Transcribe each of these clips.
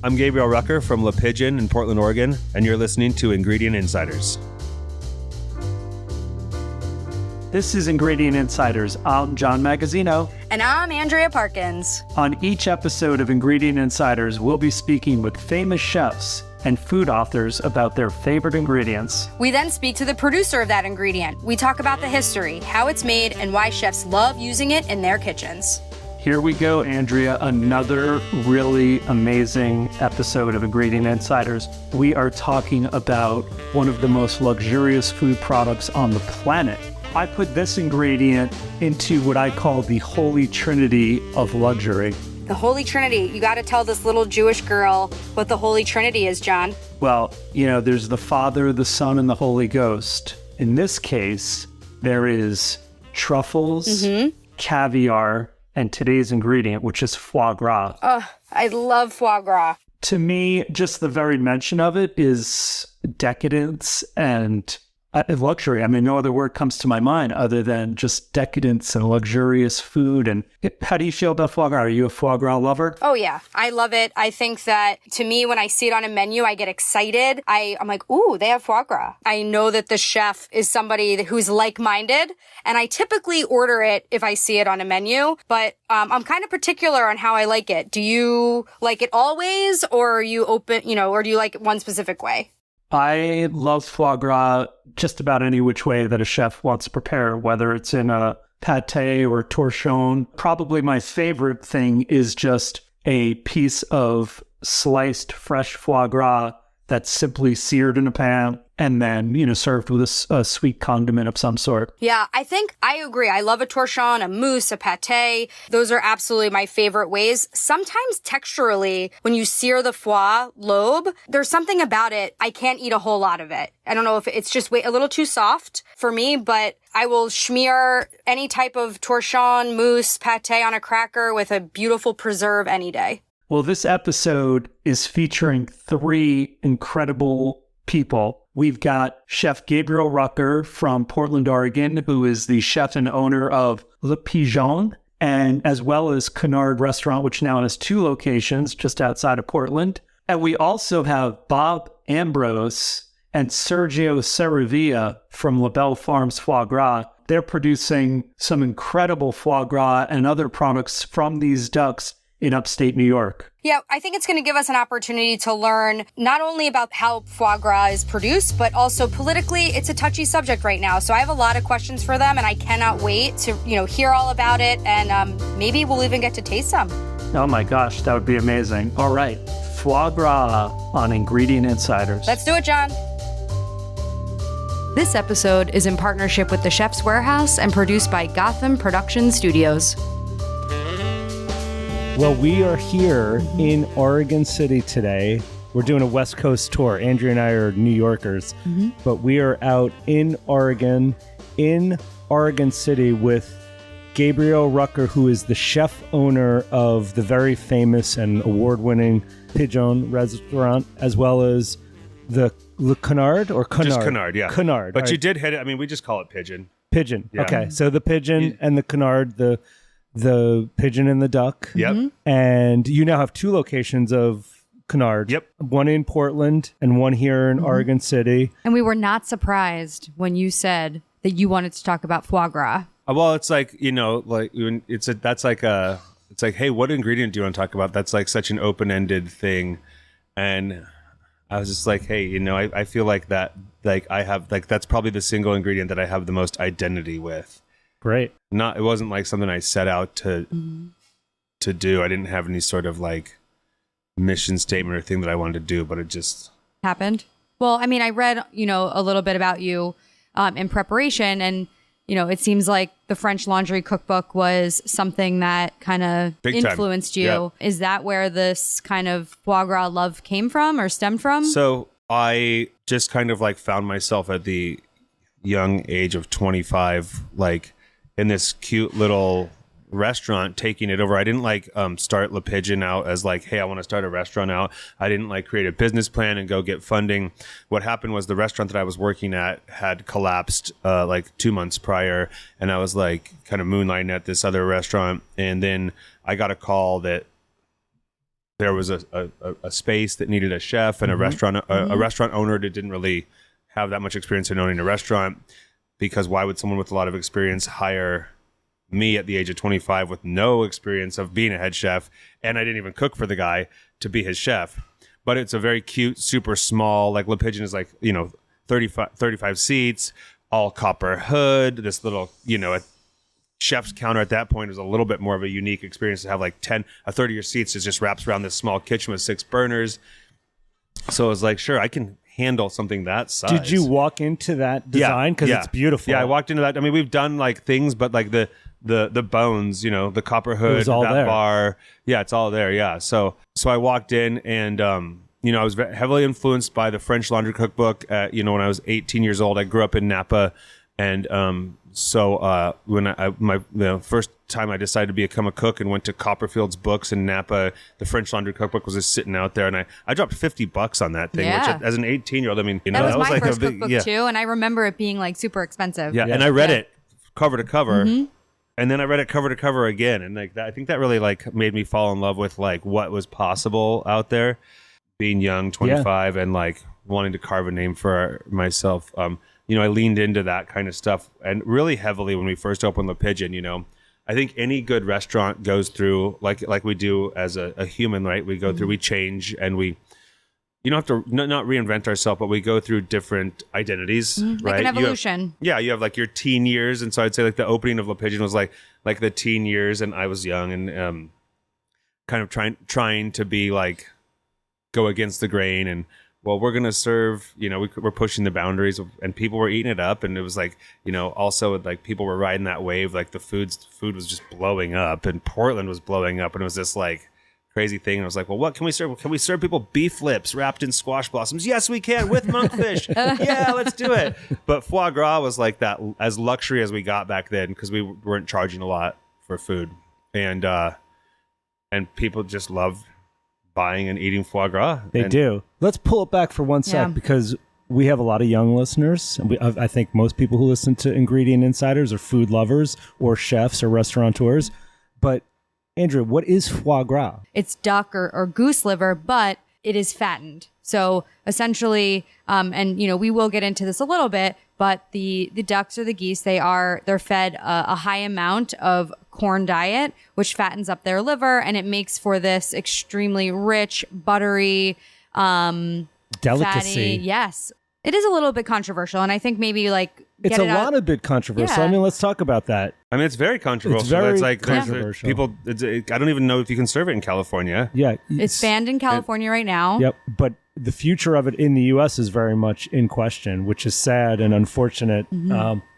I'm Gabriel Rucker from Le Pigeon in Portland, Oregon, and you're listening to Ingredient Insiders. This is Ingredient Insiders. I'm John Magazzino. And I'm Andrea Parkins. On each episode of Ingredient Insiders, we'll be speaking with famous chefs and food authors about their favorite ingredients. We then speak to the producer of that ingredient. We talk about the history, how it's made, and why chefs love using it in their kitchens. Here we go, Andrea, another really amazing episode of Ingredient Insiders. We are talking about one of the most luxurious food products on the planet. I put this ingredient into what I call the holy trinity of luxury. The Holy Trinity. You got to tell this little Jewish girl what the Holy Trinity is, John. Well, there's the Father, the Son, and the Holy Ghost. In this case, there is truffles, caviar, and today's ingredient, which is foie gras. Oh, I love foie gras. To me, just the very mention of it is decadence and luxury. I mean, no other word comes to my mind other than just decadence and luxurious food. And how do you feel about foie gras? Are you a foie gras lover? Oh, yeah. I love it. I think that, to me, when I see it on a menu, I get excited. I'm like, ooh, they have foie gras. I know that the chef is somebody who's like-minded, and I typically order it if I see it on a menu, but I'm kind of particular on how I like it. Do you like it always, or are you open, or do you like it one specific way? I love foie gras just about any which way that a chef wants to prepare, whether it's in a pate or torchon. Probably my favorite thing is just a piece of sliced fresh foie gras that's simply seared in a pan and then, served with a sweet condiment of some sort. Yeah, I agree. I love a torchon, a mousse, a pate. Those are absolutely my favorite ways. Sometimes texturally, when you sear the foie lobe, there's something about it. I can't eat a whole lot of it. I don't know if it's just a little too soft for me, but I will smear any type of torchon, mousse, pate on a cracker with a beautiful preserve any day. Well, this episode is featuring three incredible people. We've got Chef Gabriel Rucker from Portland, Oregon, who is the chef and owner of Le Pigeon, and as well as Canard Restaurant, which now has 2 locations just outside of Portland. And we also have Bob Ambrose and Sergio Saravia from Belle Farms Foie Gras. They're producing some incredible foie gras and other products from these ducks in upstate New York. Yeah, I think it's going to give us an opportunity to learn not only about how foie gras is produced, but also politically, it's a touchy subject right now. So I have a lot of questions for them, and I cannot wait to, hear all about it, and maybe we'll even get to taste some. Oh my gosh, that would be amazing. All right, foie gras on Ingredient Insiders. Let's do it, John. This episode is in partnership with The Chef's Warehouse and produced by Gotham Production Studios. Well, we are here in Oregon City today. We're doing a West Coast tour. Andrea and I are New Yorkers, but we are out in Oregon City with Gabriel Rucker, who is the chef owner of the very famous and award-winning Pigeon restaurant, as well as the Canard or Canard? Just Canard, yeah. Canard. But you did hit it. I mean, we just call it Pigeon. Pigeon. Yeah. Okay. So the Pigeon and the Canard, the Pigeon and the Duck. Yep. And you now have 2 locations of Canard. Yep. One in Portland and one here in Oregon City. And we were not surprised when you said that you wanted to talk about foie gras. Well, it's like, it's like, hey, what ingredient do you want to talk about? That's like such an open-ended thing. And I was just like, hey, I feel like that, like I have, like, that's probably the single ingredient that I have the most identity with. Great. It wasn't like something I set out to do. I didn't have any sort of like mission statement or thing that I wanted to do, but it just happened. Well, I mean, I read, a little bit about you in preparation, and, it seems like the French Laundry Cookbook was something that kind of influenced you. Yeah. Is that where this kind of foie gras love came from or stemmed from? So I just kind of like found myself at the young age of 25, like in this cute little restaurant, taking it over. I didn't like start Le Pigeon out as like, hey, I want to start a restaurant out. I didn't like create a business plan and go get funding. What happened was the restaurant that I was working at had collapsed like 2 months prior, and I was like kind of moonlighting at this other restaurant, and then I got a call that there was a space that needed a chef and a restaurant owner that didn't really have that much experience in owning a restaurant, because why would someone with a lot of experience hire me at the age of 25 with no experience of being a head chef, and I didn't even cook for the guy, to be his chef. But it's a very cute, super small, like Le Pigeon is like, 35 seats, all copper hood, this little, a chef's counter at that point was a little bit more of a unique experience to have like a third of your seats is just wraps around this small kitchen with 6 burners. So I was like, sure, I can handle something that size. Did you walk into that design? Because it's beautiful. Yeah, I walked into that. I mean, we've done like things, but like the bones, the copper hood, that there. Bar. Yeah, it's all there. Yeah. So I walked in and, I was heavily influenced by the French Laundry Cookbook. When I was 18 years old, I grew up in Napa. And so when the first time I decided to become a cook and went to Copperfield's Books in Napa, the French Laundry Cookbook was just sitting out there, and I dropped $50 on that thing, which as an 18-year-old, I mean, that was my like first cookbook too, and I remember it being like super expensive. Yeah, and I read it cover to cover, and then I read it cover to cover again, and like that, I think that really like made me fall in love with like what was possible out there, being young, 25, and like wanting to carve a name for myself. I leaned into that kind of stuff and really heavily when we first opened Le Pigeon. I think any good restaurant goes through like we do as a human, right? We go through, we change, and you don't have to not reinvent ourselves, but we go through different identities, right? Like an evolution. You have like your teen years, and so I'd say like the opening of Le Pigeon was like the teen years, and I was young and kind of trying to be like go against the grain and. Well, we're going to serve, we're pushing the boundaries and people were eating it up. And it was like, also like people were riding that wave. Like the food was just blowing up and Portland was blowing up. And it was this like crazy thing. And I was like, well, what can we serve? Can we serve people beef lips wrapped in squash blossoms? Yes, we can, with monkfish. Yeah, let's do it. But foie gras was like that as luxury as we got back then because we weren't charging a lot for food. And people just love buying and eating foie gras. They do. Let's pull it back for one sec because we have a lot of young listeners. I think most people who listen to Ingredient Insiders are food lovers or chefs or restaurateurs. But Andrea, what is foie gras? It's duck or goose liver, but it is fattened. So essentially, we will get into this a little bit, but the ducks or the geese, they're fed a high amount of corn diet, which fattens up their liver, and it makes for this extremely rich, buttery, delicacy. Fatty. Yes. It is a little bit controversial, and I think maybe like it's a lot of bit controversial. Yeah. I mean, let's talk about that. I mean, it's very controversial. It's very like controversial. People, I don't even know if you can serve it in California. Yeah, it's banned in California right now. Yep, but the future of it in the U.S. is very much in question, which is sad and unfortunate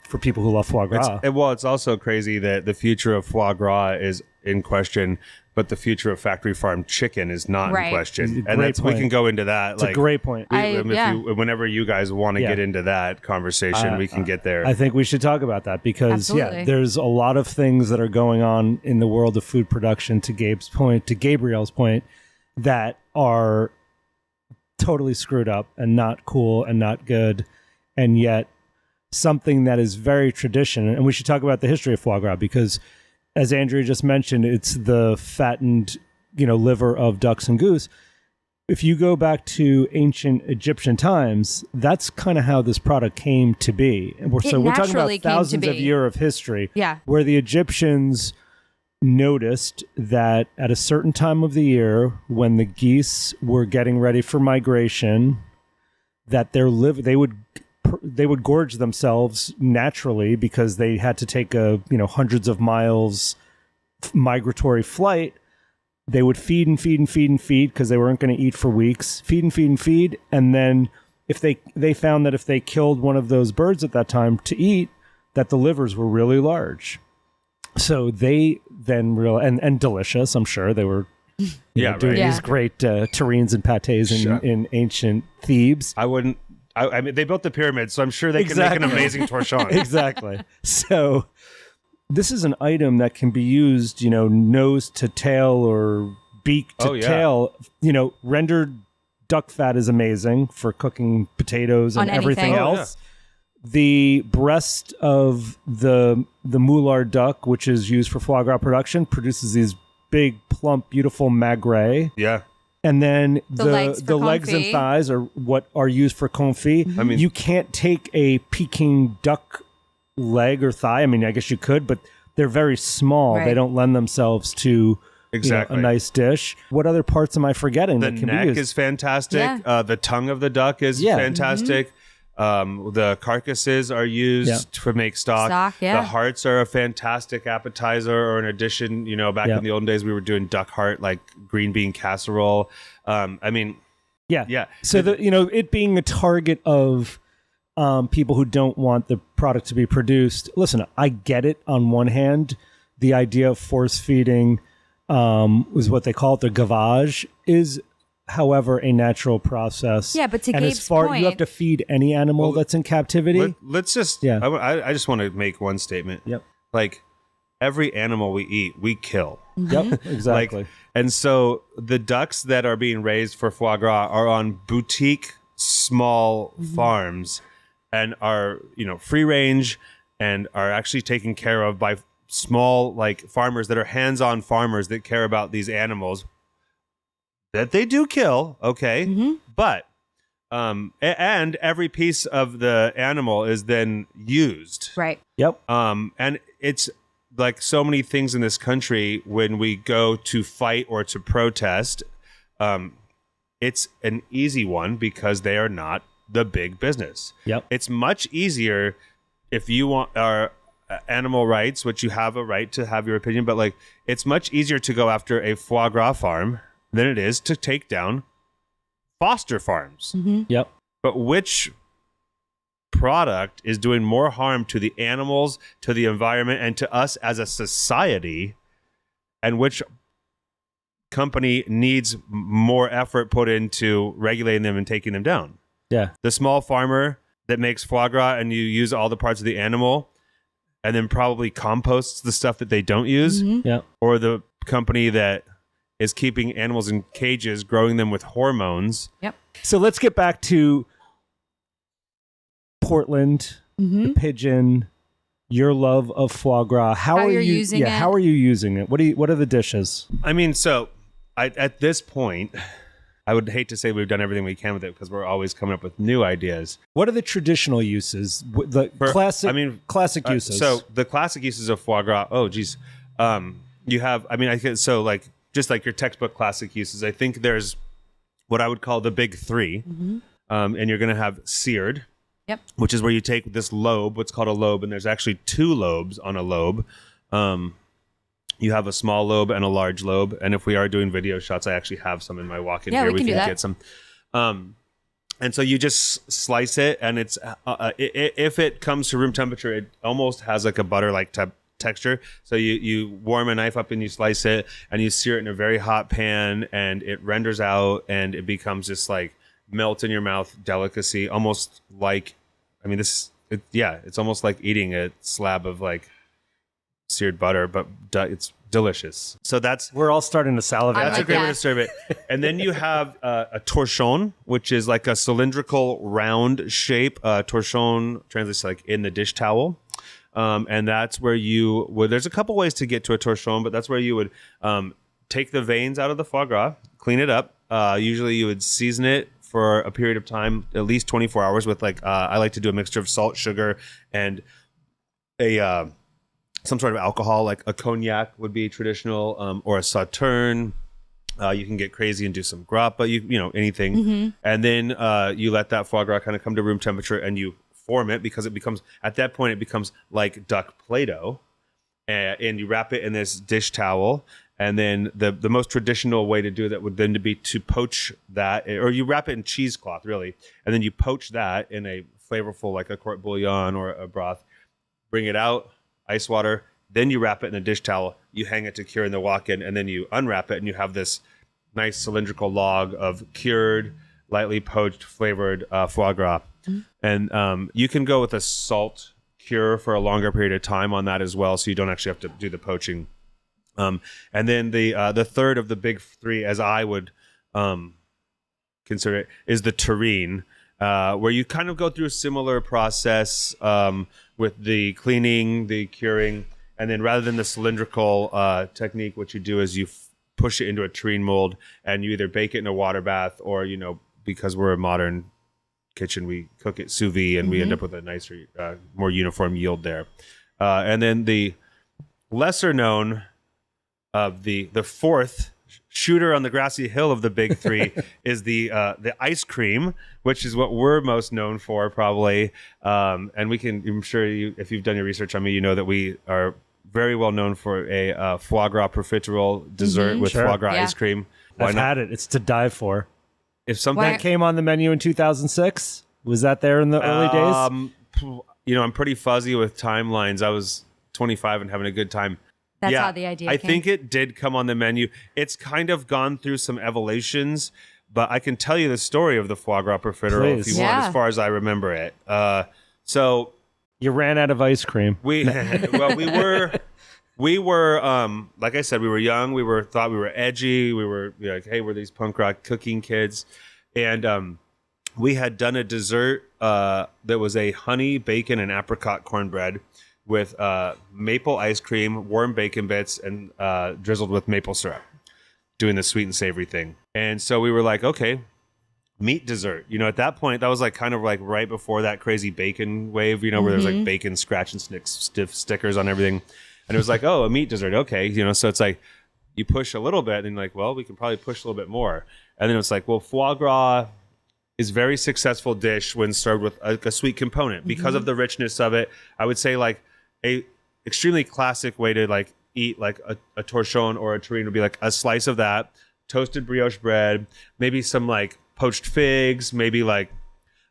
for people who love foie gras. It's also crazy that the future of foie gras is in question, but the future of factory farm chicken is not in question. And we can go into that. It's a great point. Whenever you guys want to get into that conversation, we can get there. I think we should talk about that because, there's a lot of things that are going on in the world of food production, to Gabriel's point, that are totally screwed up and not cool and not good. And yet something that is very traditional. And we should talk about the history of foie gras because, as Andrea just mentioned, it's the fattened, liver of ducks and goose. If you go back to ancient Egyptian times, that's kind of how this product came to be. So we're talking about thousands of years of history, where the Egyptians noticed that at a certain time of the year, when the geese were getting ready for migration, that they would gorge themselves naturally because they had to take hundreds of miles migratory flight. They would feed and feed and feed and feed because they weren't going to eat for weeks. Feed and feed and feed. And then if they found that if they killed one of those birds at that time to eat, that the livers were really large. So they then and delicious, I'm sure. They were doing these great terrines and pâtés in ancient Thebes. I mean, they built the pyramids, so I'm sure they can make an amazing torchon. Exactly. So this is an item that can be used, nose to tail or beak to tail. Rendered duck fat is amazing for cooking potatoes and everything else. The breast of the moulard duck, which is used for foie gras production, produces these big, plump, beautiful magret. Yeah. And then The legs for legs and confit. thighs are what are used for confit. I mean, You can't take a Peking duck leg or thigh. I mean, I guess you could, but they're very small. Right. They don't lend themselves to Exactly. a nice dish. What other parts am I forgetting the that can be neck used? is fantastic. Yeah. The tongue of the duck is Yeah. fantastic. The carcasses are used to make stock. Stock, yeah. The hearts are a fantastic appetizer or an addition. You know, back Yeah. in the olden days, we were doing duck heart, like green bean casserole. I mean, Yeah. yeah. So it being a target of people who don't want the product to be produced. Listen, I get it. On one hand, the idea of force feeding was what they call it. The gavage is, however, a natural process. Yeah, but to and Gabe's as far you have point- to feed any animal that's in captivity. Let's just. Yeah. I just want to make one statement. Yep. Like every animal we eat, we kill. Yep. Exactly. Like, and so the ducks that are being raised for foie gras are on boutique small farms and are, free range and are actually taken care of by small, like, farmers that are hands-on farmers that care about these animals that they do kill. Okay. But, and every piece of the animal is then used. Right. Yep. And it's like so many things in this country when we go to fight or to protest, it's an easy one because they are not the big business. Yep. It's much easier if you want our animal rights, which you have a right to have your opinion, but like it's much easier to go after a foie gras farm than it is to take down foster farms. Yep. But which product is doing more harm to the animals, to the environment, and to us as a society, and which company needs more effort put into regulating them and taking them down? Yeah. The small farmer that makes foie gras and you use all the parts of the animal and then probably composts the stuff that they don't use, Yeah. or the company that is keeping animals in cages, growing them with hormones. Yep. So let's get back to Portland, the pigeon, your love of foie gras. How are you're you using it. How are you using it? What are the dishes? I mean, so at this point, I would hate to say we've done everything we can with it because we're always coming up with new ideas. What are the traditional uses? The classic uses. So the classic uses of foie gras. Oh, geez. You have. I mean, I think so. Like just like your textbook classic uses. I think there's what I would call the big three, and you're going to have seared. Yep. Which is where you take this lobe, what's called a lobe, and there's actually two lobes on a lobe. You have a small lobe and a large lobe, and if we are doing video shots, I actually have some in my walk-in Yeah, here. we can do that. Get some. And so you just slice it, and it's if it comes to room temperature, it almost has like a butter-like texture. So you warm a knife up and you slice it, and you sear it in a very hot pan, and it renders out, and it becomes just like melt in your mouth delicacy, almost like, I mean, it's almost like eating a slab of like seared butter, but it's delicious. So we're all starting to salivate. that's a great way to serve it. And then you have a torchon, which is like a cylindrical round shape. Torchon translates to like in the dish towel. And that's where there's a couple ways to get to a torchon, but that's where you would take the veins out of the foie gras, clean it up. Usually you would season it for a period of time, at least 24 hours with like, I like to do a mixture of salt, sugar, and some sort of alcohol, like a cognac would be traditional, or a sauterne. You can get crazy and do some grappa, anything. And then you let that foie gras kind of come to room temperature and you form it, because at that point it becomes like duck Play-Doh, and you wrap it in this dish towel. And then the most traditional way to do that would then be to poach that, or you wrap it in cheesecloth, really, and then you poach that in a flavorful, like a court bouillon or a broth. Bring it out, ice water, then you wrap it in a dish towel. You hang it to cure in the walk-in, and then you unwrap it, and you have this nice cylindrical log of cured, lightly poached, flavored foie gras. And you can go with a salt cure for a longer period of time on that as well, so you don't actually have to do the poaching. And then the third of the big three, as I would consider it, is the terrine, where you kind of go through a similar process with the cleaning, the curing, And then rather than the cylindrical technique, what you do is you push it into a tureen mold, and you either bake it in a water bath, or, you know, because we're a modern kitchen, we cook it sous vide, and we end up with a nicer, more uniform yield there. And then the lesser known of the fourth shooter on the grassy hill of the big three is the ice cream, which is what we're most known for, probably. And we can, I'm sure if you've done your research on me, you know that we are very well known for a foie gras profiterole dessert with foie gras ice cream. I've had it. It's to die for. If something That came on the menu in 2006, was that there in the early days? You know, I'm pretty fuzzy with timelines. I was 25 and having a good time. That's how the idea I came. think it did come on the menu. It's kind of gone through some evolutions, but I can tell you the story of the foie gras profiterole if you want, as far as I remember it. So you ran out of ice cream. We were like I said, we were young. Thought we were edgy. We were like, hey, we're these punk rock cooking kids, and we had done a dessert that was a honey, bacon, and apricot cornbread with maple ice cream, warm bacon bits, and drizzled with maple syrup, doing the sweet and savory thing. And so we were like, okay, meat dessert. You know, at that point, that was like kind of like right before that crazy bacon wave, you know, where there was like bacon scratch and stiff stickers on everything. And it was like, oh, a meat dessert. Okay. You know, so it's like you push a little bit and like, well, we can probably push a little bit more. And then it's like, well, foie gras is a very successful dish when served with a sweet component because of the richness of it. I would say like a extremely classic way to like eat like a torchon or a terrine would be like a slice of that, toasted brioche bread, maybe some like poached figs, maybe like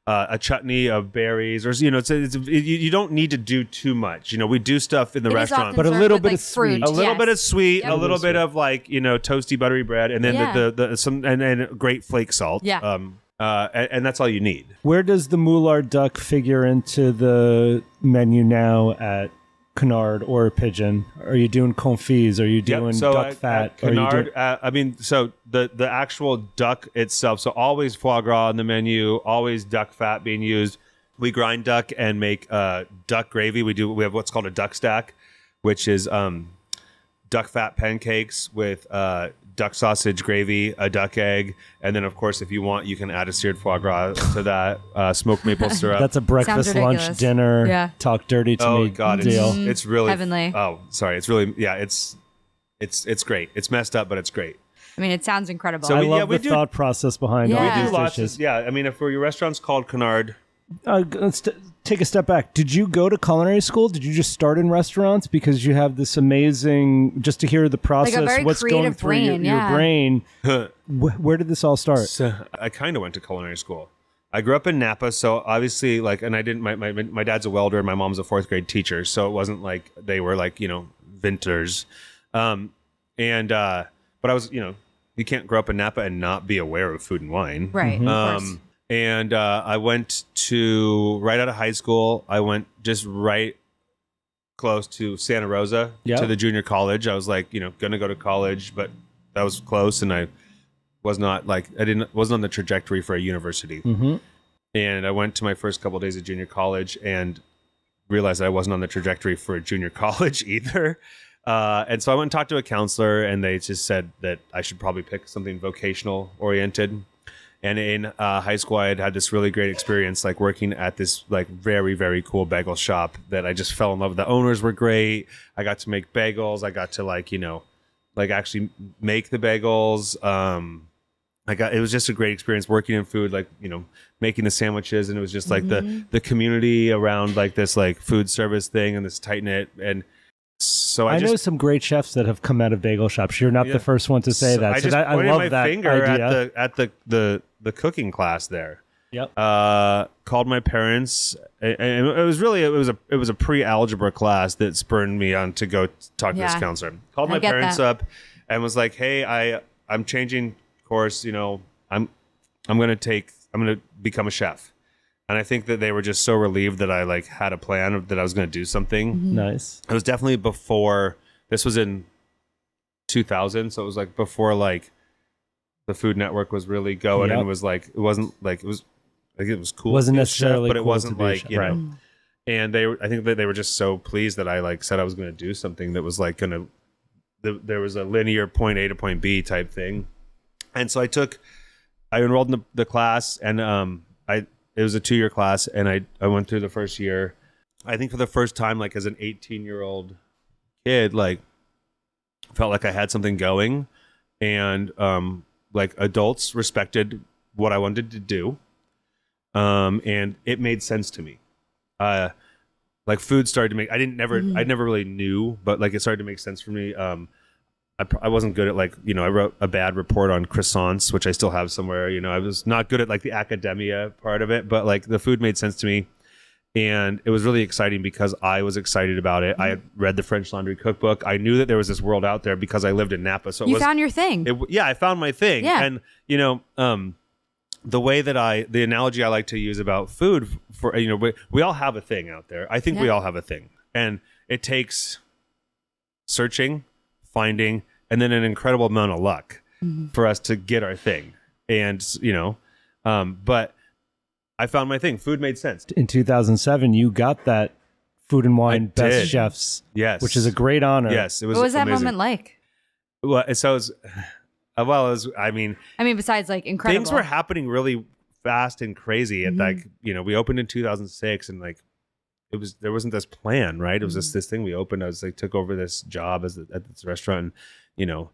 a chutney of berries, or, you know, you don't need to do too much. You know, we do stuff in the restaurant, but a little bit of sweet, a little bit of sweet, a little bit of like, you know, toasty buttery bread, and then and great flake salt. Yeah. And that's all you need. Where does the Moulard duck figure into the menu now at Canard or Pigeon? Are you doing confits? Are you doing duck fat? At Canard, I mean, so the actual duck itself, so always foie gras on the menu, always duck fat being used. We grind duck and make duck gravy. We have what's called a duck stack, which is duck fat pancakes with duck sausage gravy, a duck egg, and then of course, if you want, you can add a seared foie gras to that, smoked maple syrup. That's a breakfast, lunch, dinner. Yeah. Talk dirty to me. Oh God, deal. It's really heavenly. Oh, sorry, it's really it's great. It's messed up, but it's great. I mean, it sounds incredible. So I love the thought process behind all Yeah. these We do lots dishes. I mean, if your restaurant's called Canard. Let's take a step back. Did you go to culinary school? Did you just start in restaurants because you have this amazing, just to hear the process, Like a very what's going creative through brain, your brain? Huh. Where did this all start? So I kind of went to culinary school. I grew up in Napa, so obviously, like, and I didn't. My dad's a welder, and my mom's a fourth grade teacher, so it wasn't like they were like, you know, vintners. But I was, you know, you can't grow up in Napa and not be aware of food and wine, Right. Of course. And I went to, right out of high school, I went just right close to Santa Rosa to the junior college. I was like, you know, going to go to college, but that was close. And I was not like, wasn't on the trajectory for a university. Mm-hmm. And I went to my first couple of days of junior college and realized I wasn't on the trajectory for a junior college either. And so I went and talked to a counselor, and they just said that I should probably pick something vocational oriented. And in high school, I had this really great experience, like working at this like very, very cool bagel shop that I just fell in love with. The owners were great. I got to make bagels. I got to like, you know, like actually make the bagels. It was just a great experience working in food, like, you know, making the sandwiches. And it was just like the community around like this like food service thing and this tight knit. And so I know some great chefs that have come out of bagel shops. You're not the first one to say that. I just pointed love my that finger idea. at the cooking class there. Yep. Called my parents, and it was a pre-algebra class that spurred me on to go talk to this counselor. Called my parents up and was like, "Hey, I'm changing course. You know, I'm gonna become a chef." And I think that they were just so relieved that I like had a plan that I was going to do something. Mm-hmm. Nice. It was definitely before. This was in 2000, so it was like before like the Food Network was really going, and it was like it wasn't like it was. I think it was cool. Wasn't necessarily chef, but it cool wasn't to be a like chef, you right. know. And I think that they were just so pleased that I like said I was going to do something that was like there was a linear point A to point B type thing. And so I enrolled in the class, and it was a 2-year class, and I went through the first year. I think for the first time, like as an 18-year-old kid, like felt like I had something going, and like adults respected what I wanted to do, and it made sense to me. Like food started to make. I never really knew, but like it started to make sense for me. I wasn't good at like, I wrote a bad report on croissants, which I still have somewhere. I was not good at like the academia part of it, but like the food made sense to me. And it was really exciting because I was excited about it. I had read the French Laundry Cookbook. I knew that there was this world out there because I lived in Napa. So you found your thing. I found my thing. Yeah. And, the way that the analogy I like to use about food for, we all have a thing out there. I think we all have a thing. And it takes searching, finding, and then an incredible amount of luck for us to get our thing. And, but I found my thing. Food made sense. In 2007, you got that Food and Wine Best Chefs, which is a great honor. Yes, it was. What was that amazing. moment like? Well, so it was, I mean, besides like incredible. Things were happening really fast and crazy. And like, we opened in 2006, and like, there wasn't this plan, right? It was just this thing we opened. I was like, took over this job at this restaurant, and,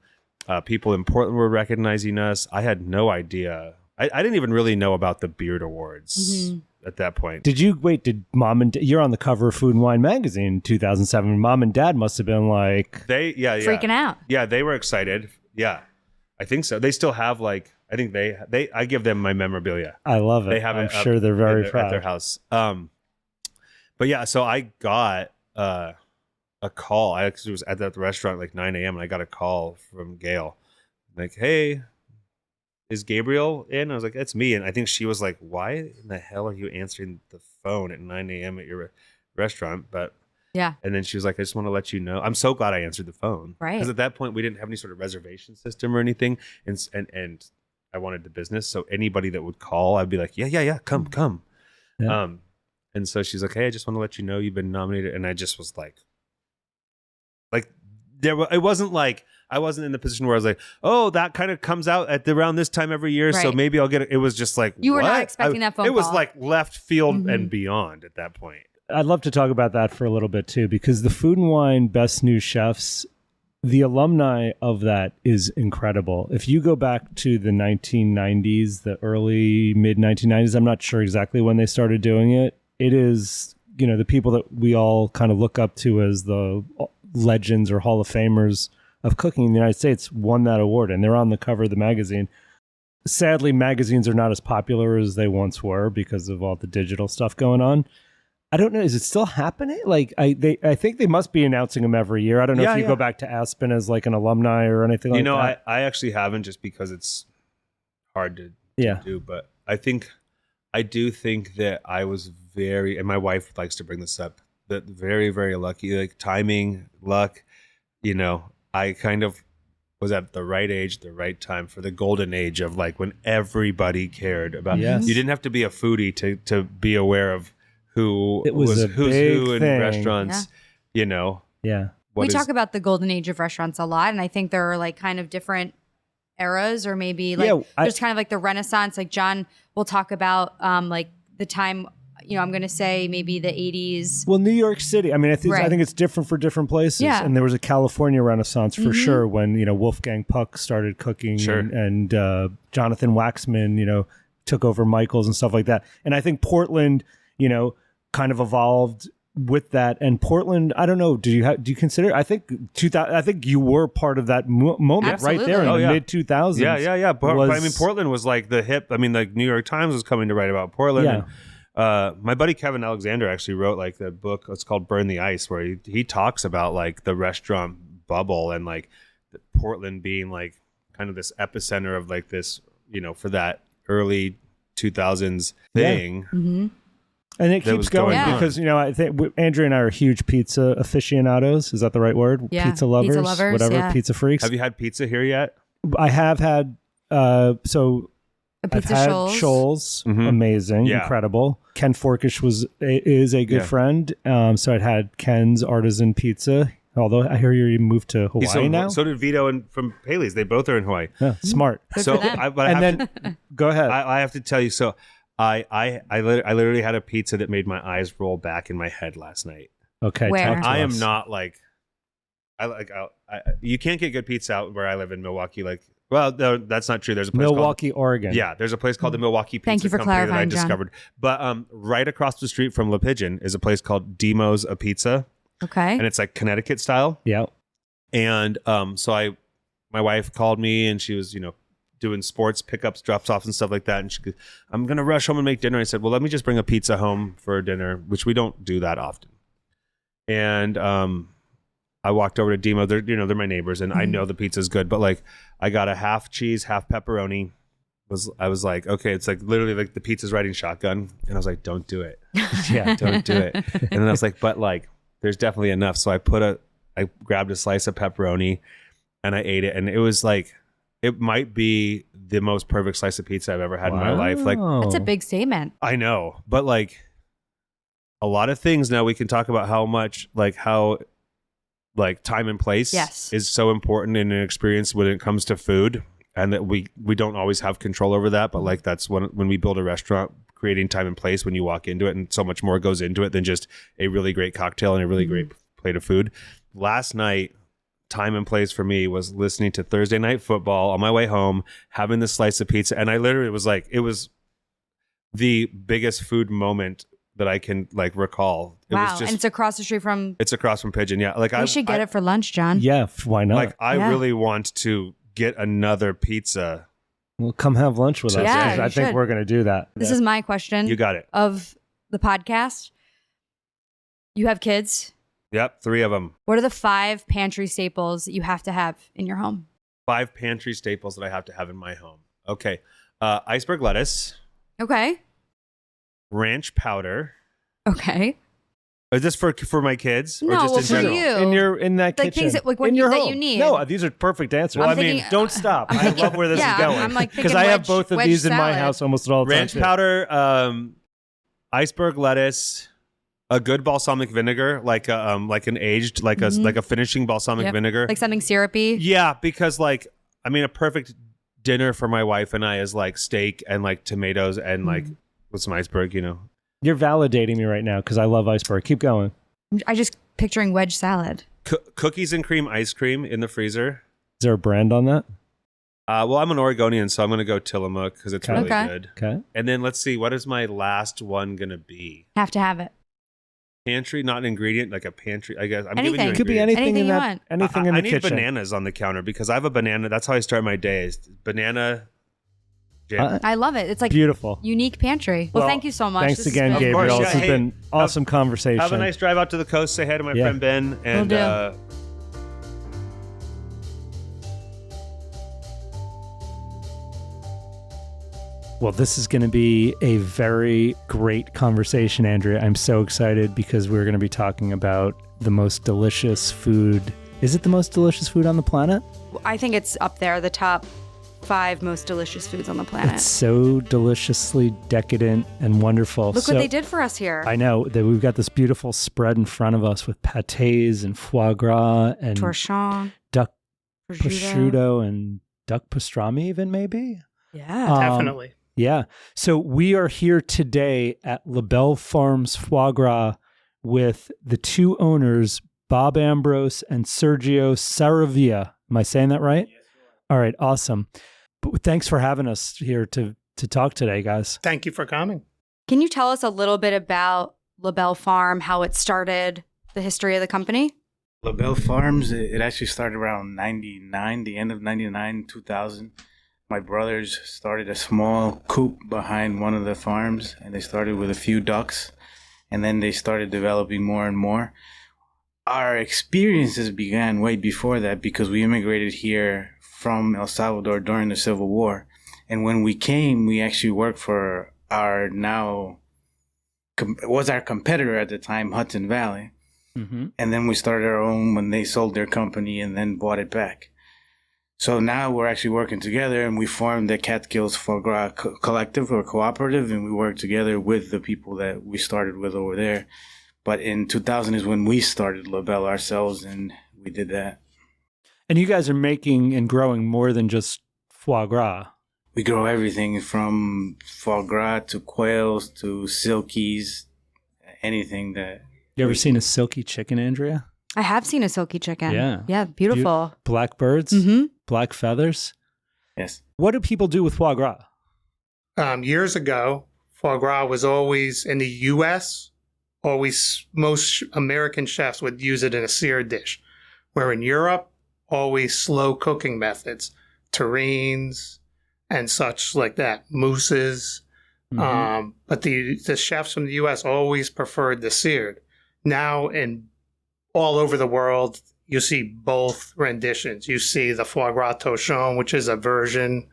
people in Portland were recognizing us. I had no idea. I didn't even really know about the Beard Awards at that point. Did Mom and you're on the cover of Food and Wine magazine in 2007. Mom and Dad must have been like freaking out. Yeah, they were excited. Yeah, I think so. They still have like, I think I give them my memorabilia. I love it. They have I'm it sure they're very proud at their house. But yeah, so I got a call. I actually was at that restaurant like 9 a.m. and I got a call from Gail, like, "Hey, is Gabriel in?" I was like, "That's me." And I think she was like, "Why in the hell are you answering the phone at 9 a.m. at your restaurant?" But yeah. And then she was like, "I just want to let you know." I'm so glad I answered the phone, right? Because at that point we didn't have any sort of reservation system or anything, and I wanted the business, so anybody that would call, I'd be like, "Yeah, come." Yeah. And so she's like, "Hey, I just want to let you know you've been nominated." And I just was like it wasn't like I wasn't in the position where I was like, "Oh, that kind of comes out at around this time every year, so maybe I'll get it." It was just like, you were what? not expecting that phone call. It was like left field and beyond at that point. I'd love to talk about that for a little bit too, because the Food and Wine Best New Chefs, the alumni of that is incredible. If you go back to the 1990s, the early mid 1990s, I'm not sure exactly when they started doing it. It is, the people that we all kind of look up to as the legends or Hall of Famers of cooking in the United States won that award, and they're on the cover of the magazine. Sadly, magazines are not as popular as they once were because of all the digital stuff going on. I don't know. Is it still happening? Like I think they must be announcing them every year. I don't know if you go back to Aspen as like an alumni or anything like that. I actually haven't, just because it's hard to do. But I do think that I was very, and my wife likes to bring this up, that very, very lucky, like timing, luck. I kind of was at the right age, the right time for the golden age of like when everybody cared about. Yes. You didn't have to be a foodie to be aware of who's who in restaurants. Yeah. We talk about the golden age of restaurants a lot, and I think there are like kind of different eras, or maybe like there's kind of like the Renaissance. Like John will talk about like the time. I'm going to say maybe the 80s. Well, New York City. I mean, I think it's different for different places. Yeah. And there was a California Renaissance for sure when, Wolfgang Puck started cooking and Jonathan Waxman, took over Michael's and stuff like that. And I think Portland, kind of evolved with that. And Portland, I don't know, do you consider, I think you were part of that moment. Absolutely. Right there in the mid 2000s. Yeah. But I mean, Portland was like the hip. I mean, like New York Times was coming to write about Portland. Yeah. And, my buddy Kevin Alexander actually wrote like the book. It's called Burn the Ice, where he talks about like the restaurant bubble and like Portland being like kind of this epicenter of like this, for that early 2000s thing. Yeah. Mm-hmm. And it keeps going because, I think Andrea and I are huge pizza aficionados. Is that the right word? Yeah. Pizza lovers, whatever, yeah. pizza freaks. Have you had pizza here yet? I have had, so A pizza I've had Shoals. Shoals, Mhm. amazing, Yeah. incredible. Ken Forkish is a good Yeah. friend. So I'd had Ken's Artisan Pizza. Although I hear you moved to Hawaii now. So did Vito and from Paley's. They both are in Hawaii. Yeah, smart. Good So for them. Go ahead. I have to tell you. So I literally had a pizza that made my eyes roll back in my head last night. Okay, Where? talk to I am us. not like you can't get good pizza out where I live in Milwaukee. Like, well, no, that's not true. There's a place Milwaukee, Oregon. Yeah, there's a place called the Milwaukee Pizza Thank you for Company that I clarifying, John. discovered. But right across the street from Le Pigeon is a place called Demo's a Pizza, Okay. and it's like Connecticut style. Yeah. And so my wife called me, and she was doing sports pickups, drops off, and stuff like that. And she goes, "I'm gonna rush home and make dinner." I said, "Well, let me just bring a pizza home for dinner," which we don't do that often. And I walked over to Demo. They're my neighbors, and I know the pizza's good. But like, I got a half cheese, half pepperoni. I was like, okay, it's like literally like the pizza's riding shotgun, and I was like, don't do it, Yeah. don't do it. And then I was like, but like, there's definitely enough. So I grabbed a slice of pepperoni, and I ate it, and it was like, it might be the most perfect slice of pizza I've ever had in my life. Like, That's a big statement. I know, but like, a lot of things now we can talk about how time and place Yes. is so important in an experience when it comes to food, and that we don't always have control over that. But like, that's when we build a restaurant, creating time and place when you walk into it, and so much more goes into it than just a really great cocktail and a really great plate of food. Last night, time and place for me was listening to Thursday Night Football on my way home, having this slice of pizza, and I literally was like, it was the biggest food moment that I can like recall. It Wow. was just, And it's across the street from. it's across from Pigeon. Yeah. Like We should get it for lunch, John. Yeah, why not? Like I Yeah. really want to get another pizza. Well, come have lunch with us. Yeah, I you think should. we're going to do that. This is my question You got it. of the podcast. You have kids. Yep. 3 of them. What are the 5 pantry staples that you have to have in your home? 5 pantry staples that I have to have in my home. Okay. Iceberg lettuce, Okay. ranch powder. Okay. Is this for my kids or No, just well, in for general? you. In that Like kitchen. things that- like what in your that home. you need. No, these are perfect answers. I'm I mean, thinking- don't stop. I'm thinking- I love where this yeah, is going. I'm like because thinking I have wedge- both of wedge these in my salad. house almost at all the Ranch time. powder, iceberg lettuce, a good balsamic vinegar, like an aged, like a finishing balsamic Yep. vinegar. Like something syrupy. Yeah, because like, I mean, a perfect dinner for my wife and I is like steak and like tomatoes and like with some iceberg, You're validating me right now because I love iceberg. Keep going. I just picturing wedge salad. Cookies and cream ice cream in the freezer. Is there a brand on that? Well, I'm an Oregonian, so I'm going to go Tillamook because it's really Okay. good. Okay. And then let's see, what is my last one going to be? Have to have it. Pantry, not an ingredient, like a pantry. I guess I'm Anything. giving you It could be ingredients. anything, Anything in you that. want. Anything in the I need kitchen. bananas on the counter because I have a banana. That's how I start my day. Is banana jam. I love it. It's like Beautiful. unique pantry. Well, thank you so much. Thanks This has again, been- Gabriel. course, This yeah. has been Hey, awesome conversation. Have a nice drive out to the coast. Say hi to my Yeah. friend Ben. And do. Well, this is going to be a very great conversation, Andrea. I'm so excited because we're going to be talking about the most delicious food. Is it the most delicious food on the planet? I think it's up there, the top 5 most delicious foods on the planet. It's so deliciously decadent and wonderful. Look what they did for us here. I know that we've got this beautiful spread in front of us with pâtés and foie gras and Torchon, duck prosciutto. prosciutto and duck pastrami even maybe. Yeah. Definitely. Yeah. So we are here today at Belle Farms Foie Gras with the 2 owners, Bob Ambrose and Sergio Saravia. Am I saying that right? Yes, all right. Awesome. But thanks for having us here to talk today, guys. Thank you for coming. Can you tell us a little bit about La Belle Farm, how it started, the history of the company? La Belle Farms, it actually started around 99, the end of 99, 2000. My brothers started a small coop behind one of the farms, and they started with a few ducks, and then they started developing more and more. Our experiences began way before that because we immigrated here from El Salvador during the Civil War. And when we came, we actually worked for our was our competitor at the time, Hudson Valley. Mm-hmm. And then we started our own when they sold their company and then bought it back. So now we're actually working together, and we formed the Catskills Foie Gras Collective or Cooperative, and we work together with the people that we started with over there. But in 2000 is when we started La Belle ourselves, and we did that. And you guys are making and growing more than just foie gras. We grow everything from foie gras to quails to silkies, anything that... You ever seen a silky chicken, Andrea? I have seen a silky chicken. Yeah. Yeah, beautiful. Black birds, black feathers. Yes. What do people do with foie gras? Years ago, foie gras was always in the U.S., most American chefs would use it in a seared dish, where in Europe, always slow cooking methods, terrines and such like that, mousses. But the chefs from the U.S. always preferred the seared. Now, all over the world, you see both renditions. You see the foie gras torchon, which is a version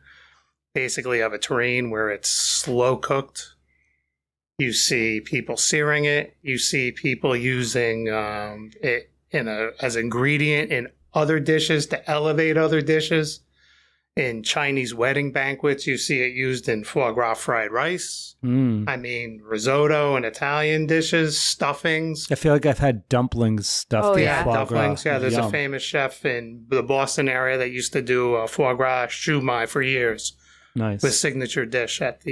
basically of a terrine where it's slow cooked. You see people searing it. You see people using it as ingredient in other dishes to elevate other dishes. In Chinese wedding banquets, you see it used in foie gras fried rice. I mean, risotto and Italian dishes, stuffings. I feel like I've had dumplings stuffed in foie dumplings. gras. Yeah, there's Yum. a famous chef in the Boston area that used to do foie gras shumai for years. Nice. With signature dish at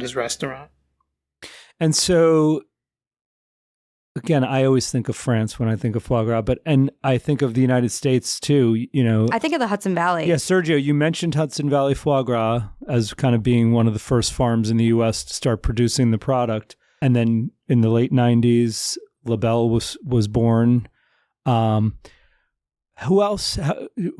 his restaurant. And so, again, I always think of France when I think of foie gras, and I think of the United States too. You know, I think of the Hudson Valley. yeah, Sergio, you mentioned Hudson Valley foie gras as kind of being one of the first farms in the U.S. to start producing the product, and then in the late '90s, La Belle was born. Who else?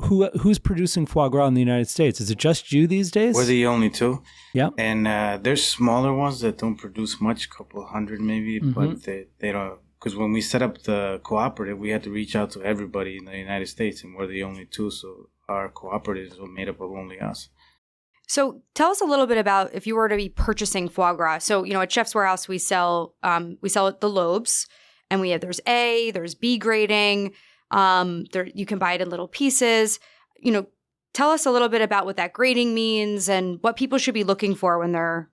Who's producing foie gras in the United States? Is it just you these days? We're the only two. Yeah. And there's smaller ones that don't produce much, a couple hundred maybe, but they don't. Because when we set up the cooperative, we had to reach out to everybody in the United States, and we're the only two. So our cooperatives were made up of only us. So tell us a little bit about if you were to be purchasing foie gras. So, at Chef's Warehouse, we sell the lobes, and there's A, there's B grading. You can buy it in little pieces. Tell us a little bit about what that grading means and what people should be looking for when they're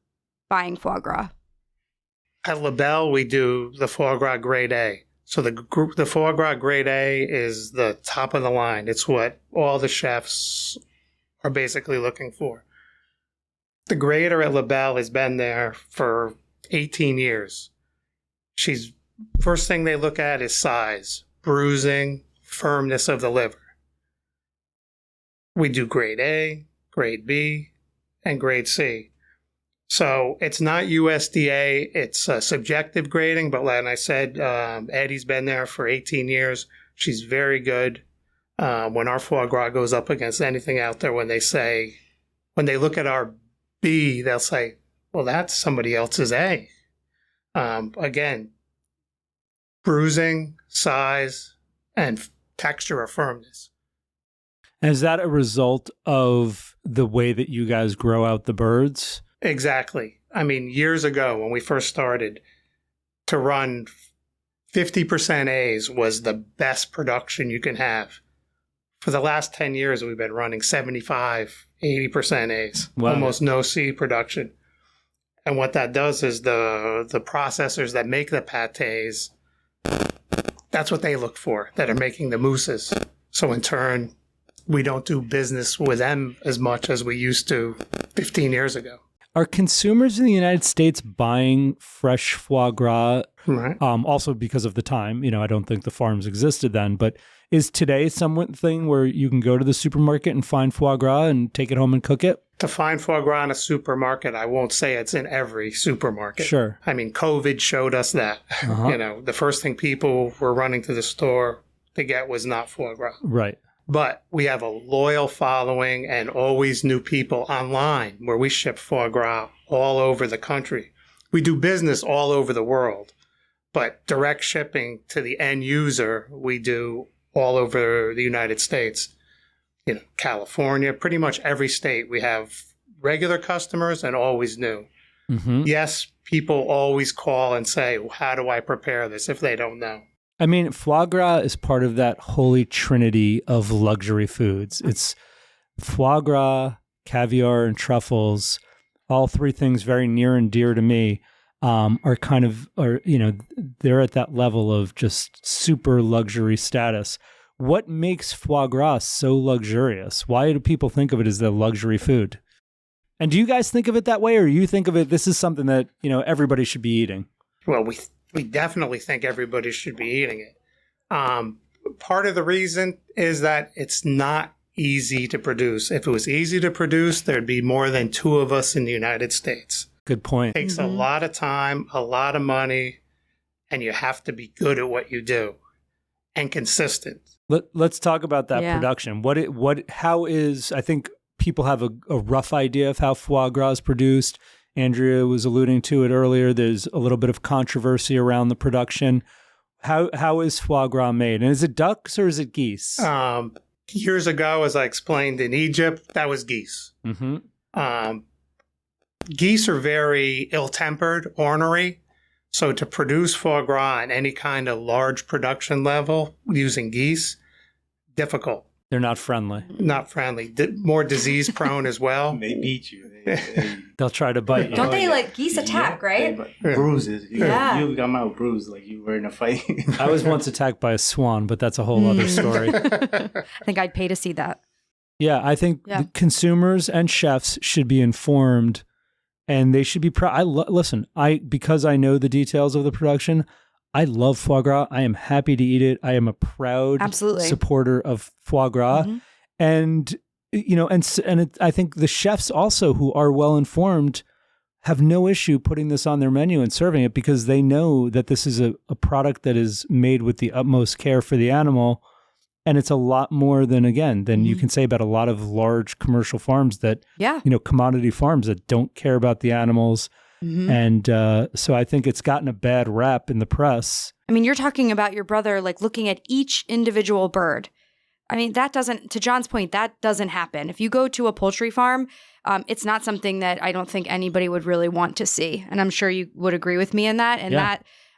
buying foie gras. At La Belle, we do the foie gras grade A. So the foie gras grade A is the top of the line. It's what all the chefs are basically looking for. The grader at La Belle has been there for 18 years. First thing they look at is size, bruising, firmness of the liver. We do grade A, grade B, and grade C. So it's not USDA, it's subjective grading, but like I said, Eddie's been there for 18 years. She's very good. When our foie gras goes up against anything out there, when they look at our B, they'll say, well, that's somebody else's A. Again, bruising, size, and texture or firmness. And is that a result of the way that you guys grow out the birds? Exactly. I mean, years ago when we first started, to run 50% A's was the best production you can have. For the last 10 years, we've been running 75, 80% A's. Wow. Almost no C production. And what that does is the processors that make the pâtés, that's what they look for, that are making the mousses. So in turn, we don't do business with them as much as we used to 15 years ago. Are consumers in the United States buying fresh foie gras? Right. Also because of the time, I don't think the farms existed then, but is today something where you can go to the supermarket and find foie gras and take it home and cook it? To find foie gras in a supermarket, I won't say it's in every supermarket. Sure. I mean, COVID showed us that. The first thing people were running to the store to get was not foie gras. Right. But we have a loyal following and always new people online where we ship foie gras all over the country. We do business all over the world, but direct shipping to the end user, we do all over the United States. California, pretty much every state, we have regular customers and always new. Mm-hmm. Yes, people always call and say, how do I prepare this if they don't know? I mean, foie gras is part of that holy trinity of luxury foods. It's foie gras, caviar, and truffles, all three things very near and dear to me, are they're at that level of just super luxury status. What makes foie gras so luxurious? Why do people think of it as the luxury food? And do you guys think of it that way, or you think of it, this is something that, everybody should be eating? Well, we definitely think everybody should be eating it. Part of the reason is that it's not easy to produce. If it was easy to produce, there'd be more than 2 of us in the United States. Good point. It takes a lot of time, a lot of money, and you have to be good at what you do and consistent. Let's talk about that production. How is, I think people have a rough idea of how foie gras is produced. Andrea was alluding to it earlier. There's a little bit of controversy around the production. How is foie gras made? And is it ducks or is it geese? Years ago, as I explained in Egypt, that was geese. Mm-hmm. Geese are very ill-tempered, ornery. So to produce foie gras at any kind of large production level using geese, difficult. They're not friendly. Not friendly. More disease-prone as well. They beat you. They'll try to bite you. Don't they geese attack, right? Bruises. Yeah. You come out bruised like you were in a fight. I was once attacked by a swan, but that's a whole other story. I think I'd pay to see that. Yeah, I think the consumers and chefs should be informed, and they should be proud. Because I know the details of the production, I love foie gras. I am happy to eat it. I am a proud supporter of foie gras. Mm-hmm. And, I think the chefs also who are well informed have no issue putting this on their menu and serving it because they know that this is a product that is made with the utmost care for the animal. And it's a lot more than you can say about a lot of large commercial farms that, commodity farms that don't care about the animals. Mm-hmm. And so I think it's gotten a bad rap in the press. I mean, you're talking about your brother, looking at each individual bird. I mean, to John's point, that doesn't happen. If you go to a poultry farm, it's not something that I don't think anybody would really want to see. And I'm sure you would agree with me in that. And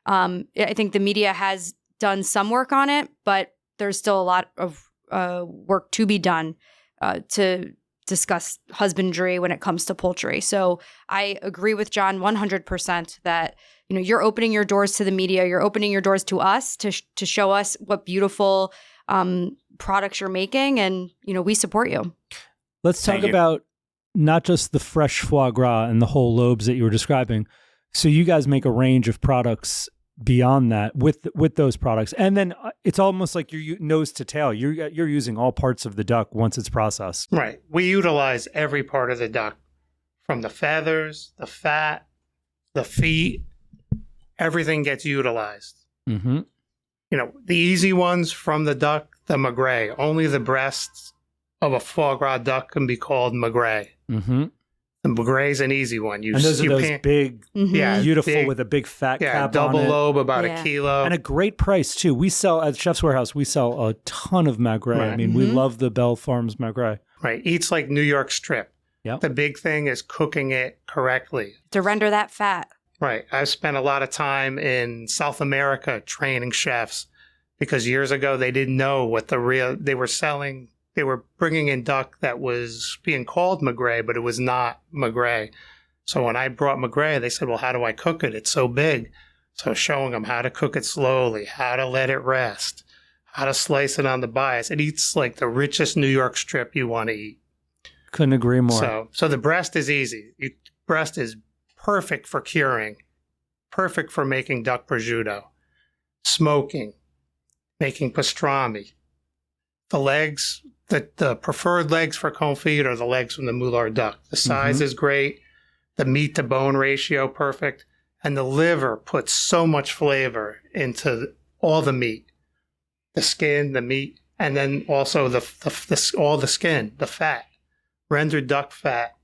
I think the media has done some work on it, but there's still a lot of work to be done to discuss husbandry when it comes to poultry. So I agree with John 100% that, you're opening your doors to the media, you're opening your doors to us to show us what beautiful products you're making, and, we support you. Let's talk about not just the fresh foie gras and the whole lobes that you were describing. So you guys make a range of products beyond that with those products, and then it's almost like you're nose to tail. You're using all parts of the duck once it's processed. Right. We utilize every part of the duck, from the feathers, the fat, the feet. Everything gets utilized. Mm-hmm. The easy ones from the duck, the magret. Only the breasts of a foie gras duck can be called magret. Mm-hmm. The magret is an easy one. And those are those big, beautiful big, with a big fat cap double on it. Lobe, about a kilo. And a great price, too. We sell, at Chef's Warehouse, we sell a ton of magret. Right. I mean, we love the Belle Farms magret. Right. Eats like New York strip. Yep. The big thing is cooking it correctly. To render that fat. Right. I've spent a lot of time in South America training chefs because years ago they didn't know what they were selling. They were bringing in duck that was being called magret, but it was not magret. So when I brought magret, they said, well, how do I cook it? It's so big. So showing them how to cook it slowly, how to let it rest, how to slice it on the bias. It eats like the richest New York strip you want to eat. Couldn't agree more. So the breast is easy. Breast is perfect for curing, perfect for making duck prosciutto, smoking, making pastrami. The legs, the preferred legs for confit are the legs from the Moulard duck. The size is great, the meat to bone ratio perfect, and the liver puts so much flavor into all the meat, the skin, the meat, and then also all the skin, the fat, rendered duck fat.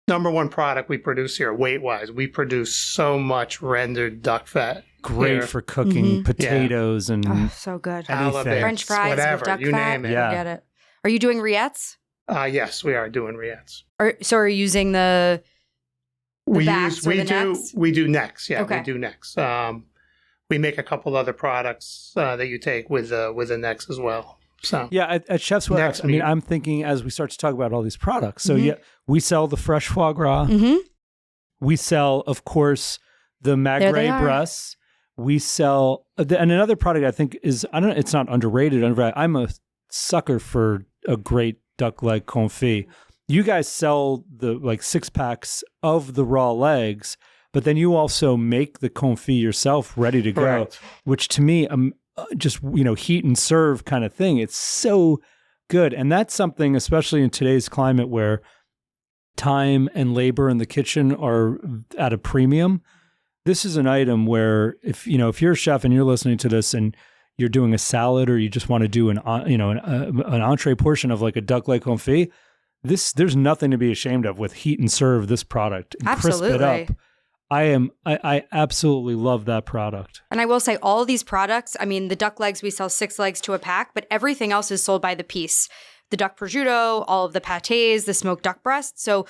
Number one product we produce here, weight-wise. We produce so much rendered duck fat. Great here. For cooking potatoes and so good. Halibut, French fries, whatever, with duck you fat. name it. Yeah. Get it. Are you doing rillettes? Yes, we are doing rillettes. So are you using the backs or the necks? We do necks. Yeah, okay. We do necks. We make a couple other products that you take with the necks as well. So Yeah, at Chef's Warehouse, Next I mean, meeting. I'm thinking as we start to talk about all these products. So yeah, we sell the fresh foie gras. We sell, of course, the they magret are. breasts. We sell, and another product I think is, I don't know, it's not underrated. I'm a sucker for a great duck leg confit. You guys sell the like 6-packs of the raw legs, but then you also make the confit yourself ready to go, Correct. which to me, just, heat and serve kind of thing. It's so good. And that's something, especially in today's climate where time and labor in the kitchen are at a premium. This is an item where if you're a chef and you're listening to this and you're doing a salad or you just want to do an entree portion of like a duck leg confit, there's nothing to be ashamed of with heat and serve this product and crisp it Absolutely. up. I absolutely love that product. And I will say all of these products, I mean, the duck legs, we sell 6 legs to a pack, but everything else is sold by the piece. The duck prosciutto, all of the pâtés, the smoked duck breast. So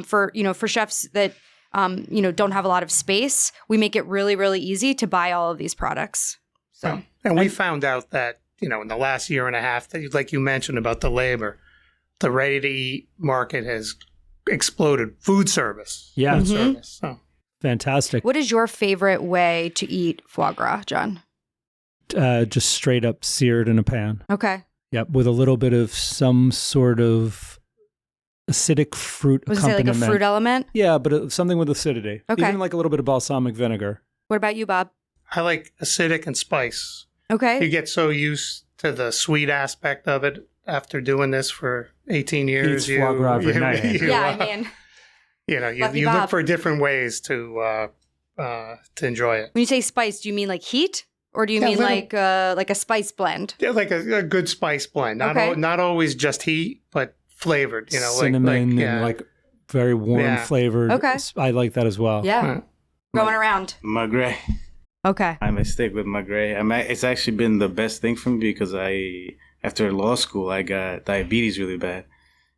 for chefs that, don't have a lot of space, we make it really, really easy to buy all of these products. So And we found out that, in the last year and a half, that, like you mentioned about the labor, the ready-to-eat market has exploded. Food service. Yeah. Food service. So. Fantastic. what is your favorite way to eat foie gras, John? Just straight up seared in a pan. Okay. Yep, with a little bit of some sort of acidic fruit Was it like a accompaniment. fruit element? Yeah, but something with acidity. Okay. Even like a little bit of balsamic vinegar. What about you, Bob? I like acidic and spice. Okay. You get so used to the sweet aspect of it after doing this for 18 years. Eats foie gras every night. Yeah, I mean, You Bob. look for different ways to enjoy it. when you say spice, do you mean like heat? Or do you Yeah, mean little- like a spice blend? Yeah, like a good spice blend. Not Okay. not always just heat, but flavored. Cinnamon and like very warm Yeah. flavored. Okay. I like that as well. Yeah. Right. Going around. Magret. Okay. I'm a stick with Magret. It's actually been the best thing for me because after law school, I got diabetes really bad.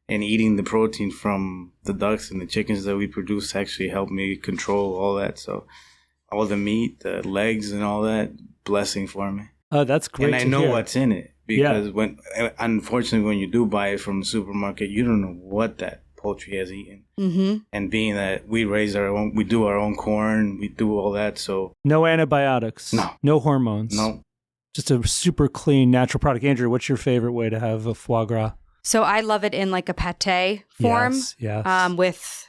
And eating the protein from the ducks and the chickens that we produce actually helped me control all that. So all the meat, the legs and all that, blessing for me. Oh, that's great. And I to know hear. what's in it because unfortunately, when you do buy it from the supermarket, you don't know what that poultry has eaten. Mm-hmm. And being that we raise our own, we do our own corn, we do all that. So No antibiotics. No. No hormones. no, Just a super clean, natural product. Andrew, what's your favorite way to have a foie gras? So I love it in like a pâté form. Yes.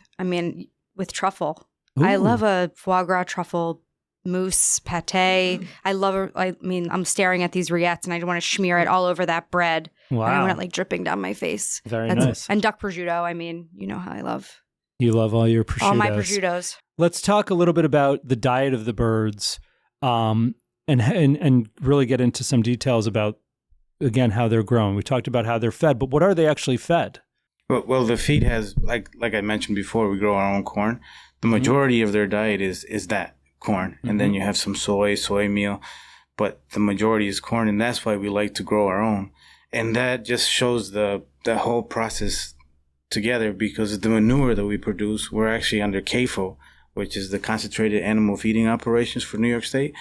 With truffle. I Ooh. love a foie gras truffle mousse pâté. I'm staring at these rillettes and I want to smear it all over that bread. Wow. And I want it like dripping down my face. Very nice. And duck prosciutto. You know how I love You love all your prosciuttos. all my prosciuttos. Let's talk a little bit about the diet of the birds, and really get into some details about, again, how they're grown. We talked about how they're fed, but what are they actually fed? well, the feed has like I mentioned before, we grow our own corn. The majority of their diet is that corn, and then you have some soy meal, but the majority is corn, and that's why we like to grow our own. And that just shows the whole process together, because the manure that we produce, we're actually under CAFO, which is the Concentrated Animal Feeding Operations for New York State.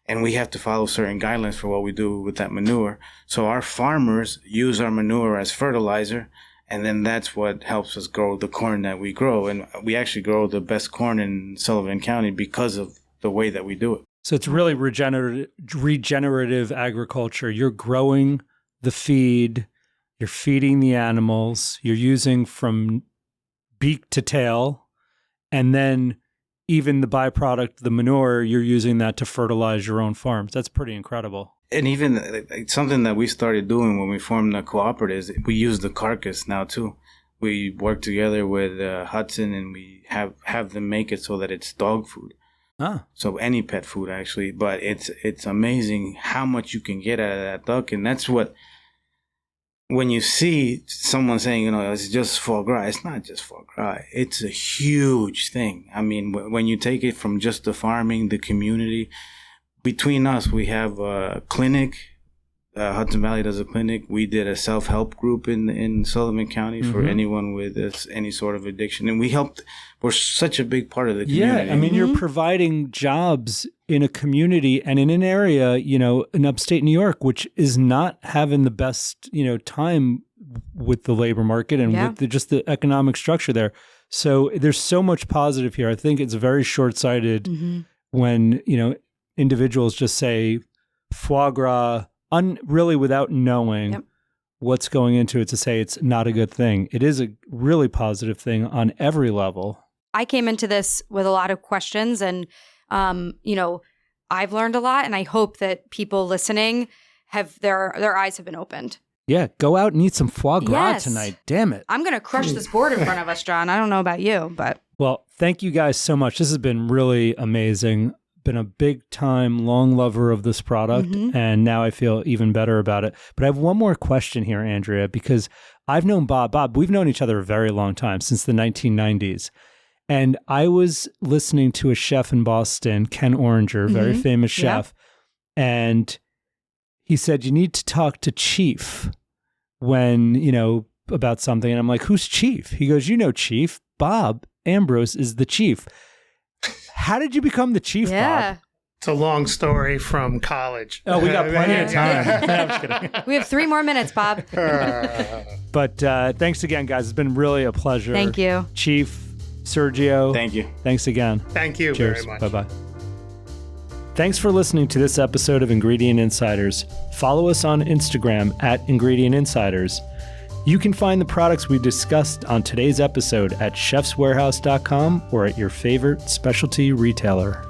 And we have to follow certain guidelines for what we do with that manure. So our farmers use our manure as fertilizer, and then that's what helps us grow the corn that we grow. And we actually grow the best corn in Sullivan County because of the way that we do it. So it's really regenerative agriculture. You're growing the feed, you're feeding the animals, you're using from beak to tail, and then even the byproduct, the manure, you're using that to fertilize your own farms. That's pretty incredible. And even something that we started doing when we formed the cooperatives, we use the carcass now too. We work together with Hudson, and we have them make it so that it's dog food. Ah. So any pet food actually, but it's amazing how much you can get out of that duck. And that's what, when you see someone saying, it's just foie gras, it's not just foie gras. It's a huge thing. I mean, when you take it from just the farming, the community, between us, we have a clinic Hudson Valley does a clinic. We did a self-help group in Sullivan County for anyone with any sort of addiction. And we're such a big part of the community. Yeah, I mean, you're providing jobs in a community and in an area, in upstate New York, which is not having the best, time with the labor market and with just the economic structure there. So there's so much positive here. I think it's very short-sighted when, individuals just say foie gras really without knowing what's going into it, to say it's not a good thing. It is a really positive thing on every level. I came into this with a lot of questions, and I've learned a lot, and I hope that people listening have their eyes have been opened. Yeah, go out and eat some foie gras tonight. Damn it. I'm going to crush this board in front of us, John. I don't know about you, but... Well, thank you guys so much. This has been really amazing. Been a big time long lover of this product, and now I feel even better about it. But I have one more question here, Andrea, because I've known Bob, we've known each other a very long time, since the 1990s. And I was listening to a chef in Boston, Ken Oranger, very famous chef, and he said, you need to talk to Chief when, about something. And I'm like, who's Chief? He goes, Chief, Bob Ambrose is the chief. How did you become the chief, Bob? It's a long story from college. Oh, we got plenty of time. No, I'm just kidding. We have 3 more minutes, Bob. But thanks again, guys. It's been really a pleasure. Thank you. Chief, Sergio. Thank you. Thanks again. Thank you Cheers. very much. Bye-bye. Thanks for listening to this episode of Ingredient Insiders. Follow us on Instagram at Ingredient Insiders. You can find the products we discussed on today's episode at chefswarehouse.com or at your favorite specialty retailer.